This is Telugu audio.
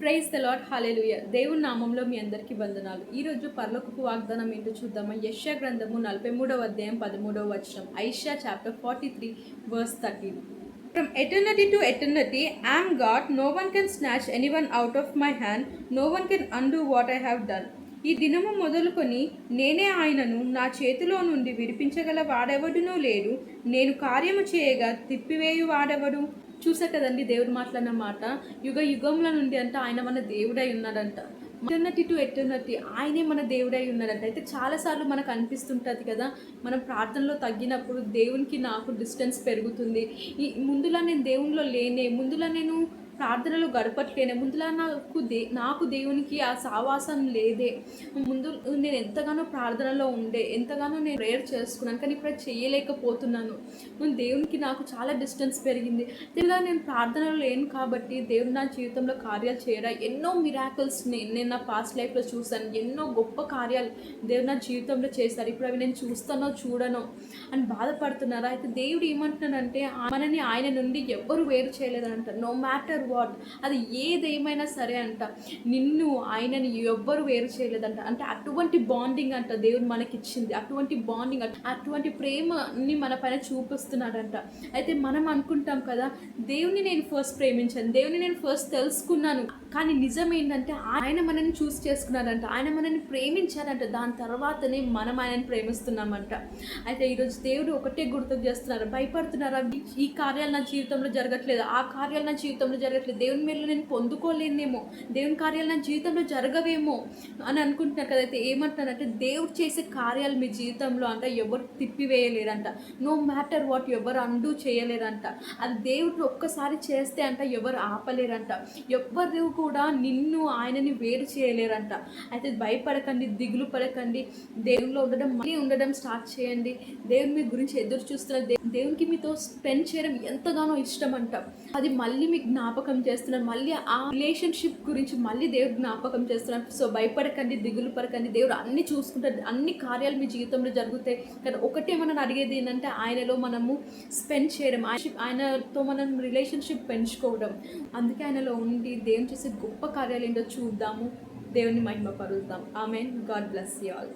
ప్రైజ్ ద లార్డ్, హల్లెలూయా. దేవుని నామంలో మీ అందరికీ వందనాలు. ఈరోజు పరలోకపు వాగ్దానం ఏంటో చూద్దామా. యెషయా గ్రంథము 43వ అధ్యాయం 13వ వచనం. Eicher chapter 43 verse 13. From eternity to eternity, I am God. No one can snatch anyone out of my hand. No one can undo what I have done. ఈ దినము మొదలుకొని నేనే ఆయనను, నా చేతిలో నుండి విడిపించగల వాడెవడునూ లేడు. నేను కార్యము చేయగా తిప్పివేయు వాడెవడు. చూసా కదండి దేవుడు మాట్లాడిన మాట. యుగ యుగంల నుండి అంటే ఆయన మన దేవుడై ఉన్నాడంట. ఎటర్నిటీ టు ఎటర్నిటీ ఆయనే మన దేవుడై ఉన్నాడంట. అయితే చాలాసార్లు మనకు అనిపిస్తుంటుంది కదా, మనం ప్రార్థనలో తగ్గినప్పుడు దేవునికి నాకు డిస్టెన్స్ పెరుగుతుంది, ఈ ముందులా నేను దేవునిలో లేనే, ముందులా నేను ప్రార్థనలో గడపట్లేనే, ముందులా నాకు దేవునికి ఆ సావాసం లేదే, ముందు నేను ఎంతగానో ప్రార్థనలో ఉండే, ఎంతగానో నేను ప్రేయర్ చేసుకున్నాను, కానీ ఇప్పుడు చేయలేకపోతున్నాను. దేవునికి నాకు చాలా డిస్టెన్స్ పెరిగింది. ఇలా నేను ప్రార్థనలో లేను కాబట్టి దేవుడు నా జీవితంలో కార్యాలు చేయడా. ఎన్నో మిరాకిల్స్ నేను నా పాస్ట్ లైఫ్లో చూశాను. ఎన్నో గొప్ప కార్యాలు దేవుడు నా జీవితంలో చేశారు. ఇప్పుడు అవి నేను చూస్తానో చూడనో అని బాధపడుతున్నారా? అయితే దేవుడు ఏమంటున్నాడంటే, మనని ఆయన నుండి ఎవ్వరు వేరు చేయలేదంట. నో మ్యాటర్ వాట్, అది ఏదేమైనా సరే అంట, నిన్ను ఆయనని ఎవ్వరు వేరు చేయలేదంట. అంటే అటువంటి బాండింగ్ అంట దేవుడు మనకిచ్చింది. అటువంటి బాండింగ్ అంట, అటువంటి ప్రేమని మన పైన చూపిస్తున్నాడంట. అయితే మనం అనుకుంటాం కదా, దేవుని నేను ఫస్ట్ ప్రేమించాను, దేవుని నేను ఫస్ట్ తెలుసుకున్నాను, కానీ నిజం ఏంటంటే ఆయన మనని చూస్ చేసుకున్నాడంట, ఆయన మనని ప్రేమించాడంట. దాని తర్వాతనే మనం ఆయనని ప్రేమిస్తున్నామంట. అయితే ఈరోజు దేవుడు ఒకటే గుర్తుకు చేస్తున్నారు. భయపడుతున్నారా? ఈ కార్యాలు నా జీవితంలో జరగట్లేదు, ఆ కార్యాలు నా జీవితంలో జరగట్లేదు, దేవుని మేలు నేను పొందుకోలేనేమో, దేవుని కార్యాలు నా జీవితంలో జరగవేమో అని అనుకుంటున్నారు కదా. అయితే ఏమంటున్నారంటే, దేవుడు చేసే కార్యాలు మీ జీవితంలో అంట ఎవరు తిప్పివేయలేరంట. నో మ్యాటర్ వాట్, ఎవరు అండూ చేయలేరంట. అది దేవుడు ఒక్కసారి చేస్తే అంట ఎవరు ఆపలేరంట. ఎవరు కూడా నిన్ను ఆయనని వేరు చేయలేరంట. అయితే భయపడకండి, దిగులు పడకండి, దేవునిలో ఉండడం స్టార్ట్ చేయండి. దేవుని మీ గురించి ఎదురు చూస్తున్నారు. దేవునికి మీతో స్పెండ్ చేయడం ఎంతగానో ఇష్టం అంట. అది మళ్ళీ మీకు జ్ఞాపకం చేస్తున్నారు. మళ్ళీ ఆ రిలేషన్షిప్ గురించి మళ్ళీ దేవుడు జ్ఞాపకం చేస్తున్నారు. సో భయపడకండి, దిగులు పడకండి. దేవుడు అన్ని చూసుకుంటారు, అన్ని కార్యాలు మీ జీవితంలో జరుగుతాయి. కానీ ఒకటే మనం అడిగేది ఏంటంటే, ఆయనలో మనము స్పెండ్ చేయడం, ఆయనతో మనం రిలేషన్షిప్ పెంచుకోవడం. అందుకే ఆయనలో ఉండి దేవుని చేసే గొప్ప కార్యాలు ఏంటో చూద్దాము, దేవుని మహిమ పరుద్దాం. Amen. God bless you all.